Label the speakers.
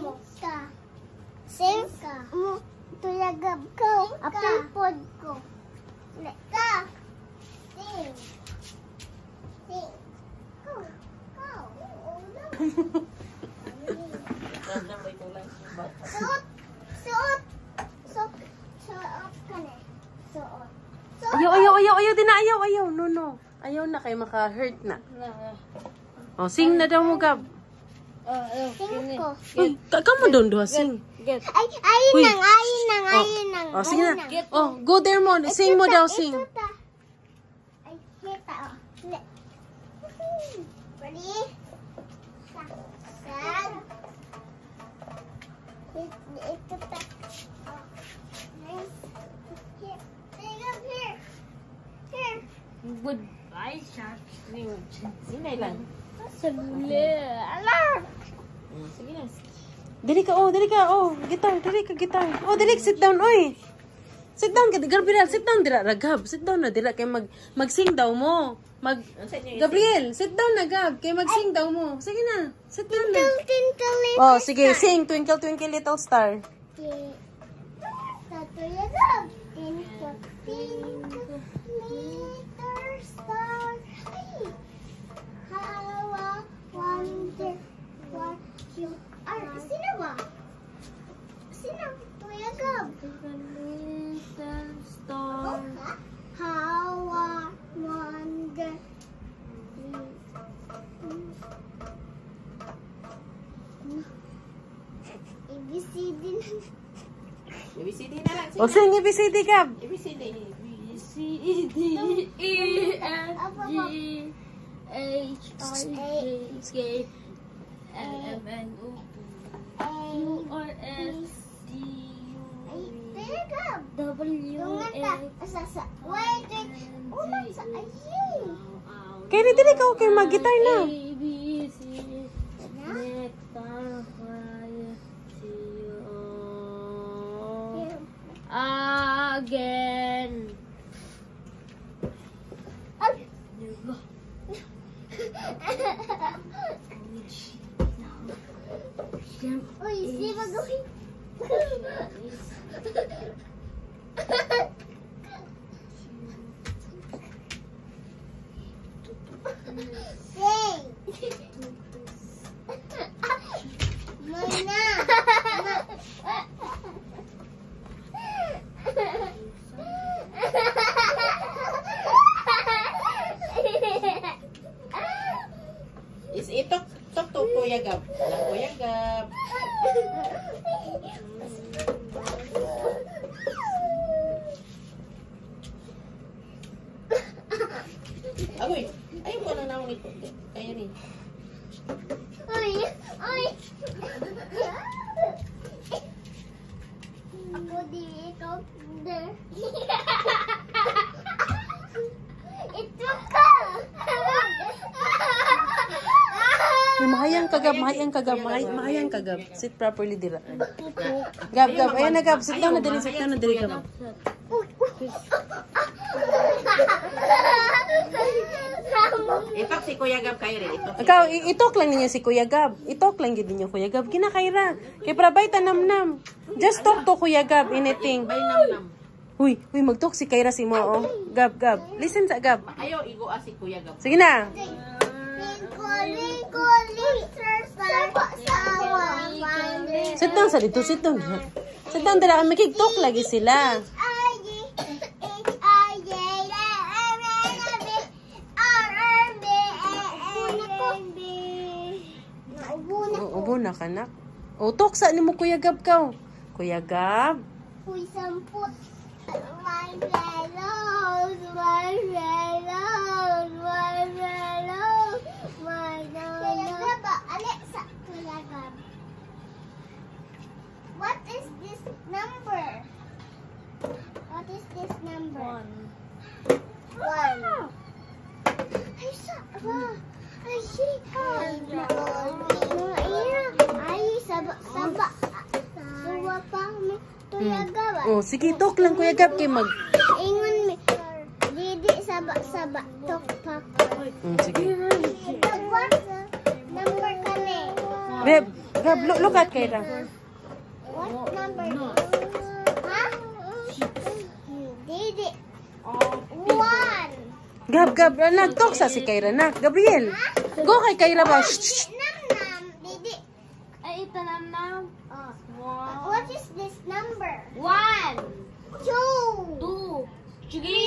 Speaker 1: mo. Sing mo. Tuyagab ko. Apil pod ko. Ka. Sing. Sing. Go. Go. Suot. Suot. Suot. Suot ka na. Suot.
Speaker 2: Ayaw din na, ayaw. No. Ayaw na kay maka-hurt na. Oh, sing na daw mo, Gab.
Speaker 1: Sing ko.
Speaker 2: Uy, kamo doon duha, sing.
Speaker 1: Ayun nang.
Speaker 2: Oh, sige na. Oh, go there mo. Sing mo daw, sing.
Speaker 1: Ay, kita. Ready? Sad. Ito ta. Nice. Here. Here.
Speaker 2: Goodbye, shark. Sinay lang. Sige na. Dali ka. Gitar. Oh, dali, sit down, oy. Sit down, Gabriel, sit down dira, Gab. Sit down na dira kay mag-sing daw mo. Gabriel, sit down na, Gab, kay mag-sing daw mo. Sige na, sit down na.
Speaker 1: Twinkle,
Speaker 2: Oh, sige, sing Twinkle Twinkle Little Star.
Speaker 1: Little star. How I wonder what you are. Sino ba? Sino? Kuya Gab.
Speaker 2: Little Star.
Speaker 1: How I wonder. ABCD na.
Speaker 3: ABCD na lang.
Speaker 2: O, sing ABCD, Gab.
Speaker 3: ABCD.
Speaker 2: C, D, E, F, G, H, I, J, K, L, M, N, O, Q, R, S, T, U,
Speaker 1: Kuya Gab.
Speaker 2: W, X,
Speaker 1: Wait. Ulan sa ayun.
Speaker 2: kaya dili ka okay mag-gitar na.
Speaker 1: Nah.
Speaker 2: A, B, C, Neta, Y, C, O, again.
Speaker 1: Uy, si Bagoy. Sing. Muna.
Speaker 3: Is ito to Kuya Gab. Alam Kuya Gab. Agoy, ayaw ko na naman ito. Kaya rin.
Speaker 1: Uy. Ako di ikaw. Ito ka.
Speaker 2: Mahayang ka, Gab. Sit properly dira. Gab. Ayan na, Gab. Sit down na diri, Gab.
Speaker 3: Ipak si Kuya Gab kayo rin.
Speaker 2: Ikaw, itok lang ninyo si Kuya Gab. Itok lang gid ninyo, Kuya Gab. Kinakaira. Kay prabay tanam-nam. Just talk to Kuya Gab, anything.
Speaker 3: Bay nam.
Speaker 2: Uy, mag-talk si Kaira si mo, oh. Gab. Listen sa Gab.
Speaker 3: Ayaw igoa si Kuya Gab.
Speaker 2: Sige na. Sit down sa dito, sit down. Sit down dira, makig-talk lagi sila. Ubo na kanak. O, talk sa ni mo Kuya Gab ka. Kuya Gab.
Speaker 1: Uy, samput. My fellows, my fellows, my fellows, my fellows. Alexa, Kuya Gab. What is this number? What is this number? One. Ay, saba. Suwa pa mo. Kuya Gab.
Speaker 2: Oh, sige, talk lang Kuya Gab kay mag.
Speaker 1: Ingon mi. Didi saba. Tok pa.
Speaker 2: Sige.
Speaker 1: Ito what? Number ka ni.
Speaker 2: Gab, look at Kyra.
Speaker 1: What number? Huh? You did it. One.
Speaker 2: Gab, nag-talk sa si Kyra na. Gabriel, go kay Kyra ba? Shh.
Speaker 1: Nam, did it.
Speaker 4: Ay, ito nam.
Speaker 1: What is this number?
Speaker 4: 1,
Speaker 1: 2.
Speaker 4: 2. Sige.